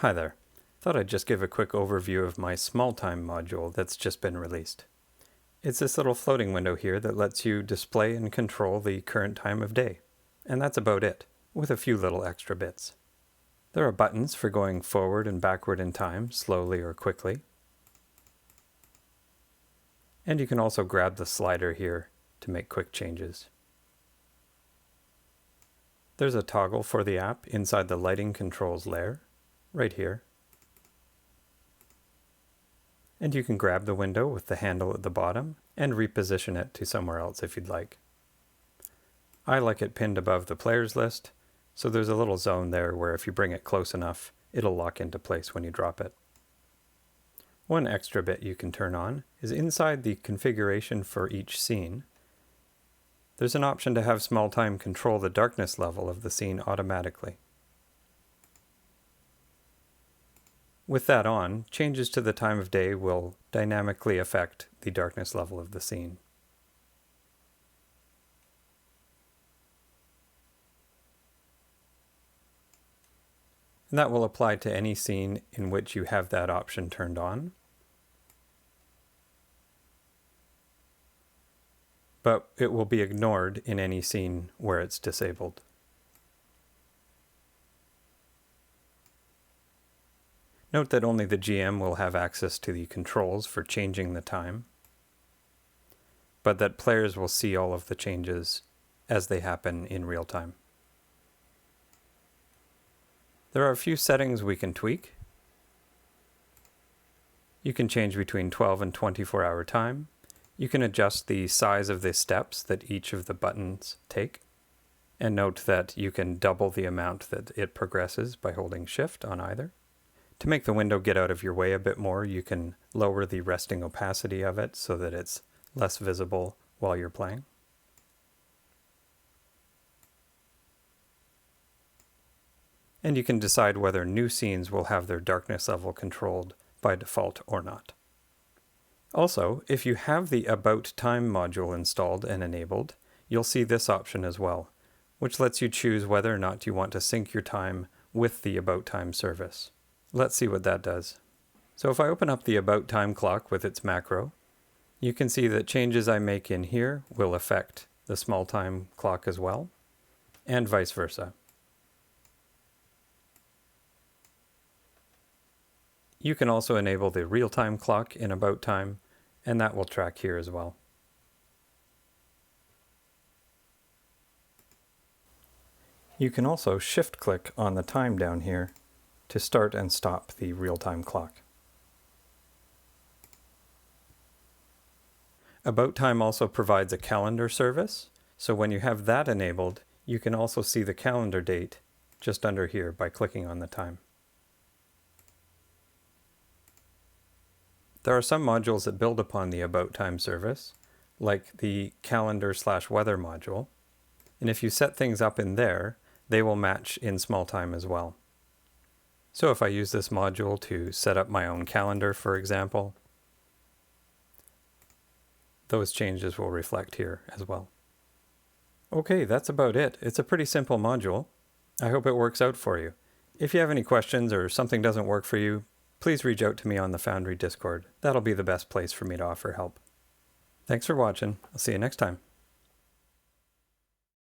Hi there. Thought I'd just give a quick overview of my SmallTime module that's just been released. It's this little floating window here that lets you display and control the current time of day. And that's about it, with a few little extra bits. There are buttons for going forward and backward in time, slowly or quickly. And you can also grab the slider here to make quick changes. There's a toggle for the app inside the lighting controls layer, right here. And you can grab the window with the handle at the bottom and reposition it to somewhere else if you'd like. I like it pinned above the players list, so there's a little zone there where if you bring it close enough, it'll lock into place when you drop it. One extra bit you can turn on is inside the configuration for each scene. There's an option to have SmallTime control the darkness level of the scene automatically. With that on, changes to the time of day will dynamically affect the darkness level of the scene. And that will apply to any scene in which you have that option turned on. But it will be ignored in any scene where it's disabled. Note that only the GM will have access to the controls for changing the time, but that players will see all of the changes as they happen in real time. There are a few settings we can tweak. You can change between 12 and 24-hour time. You can adjust the size of the steps that each of the buttons take. And note that you can double the amount that it progresses by holding Shift on either. To make the window get out of your way a bit more, you can lower the resting opacity of it so that it's less visible while you're playing. And you can decide whether new scenes will have their darkness level controlled by default or not. Also, if you have the About Time module installed and enabled, you'll see this option as well, which lets you choose whether or not you want to sync your time with the About Time service. Let's see what that does. So if I open up the About Time clock with its macro, you can see that changes I make in here will affect the SmallTime clock as well, and vice versa. You can also enable the real-time clock in About Time, and that will track here as well. You can also shift-click on the time down here to start and stop the real-time clock. About Time also provides a calendar service, so when you have that enabled, you can also see the calendar date just under here by clicking on the time. There are some modules that build upon the About Time service, like the calendar/weather module, and if you set things up in there, they will match in SmallTime as well. So if I use this module to set up my own calendar, for example, those changes will reflect here as well. Okay, that's about it. It's a pretty simple module. I hope it works out for you. If you have any questions or something doesn't work for you, please reach out to me on the Foundry Discord. That'll be the best place for me to offer help. Thanks for watching. I'll see you next time.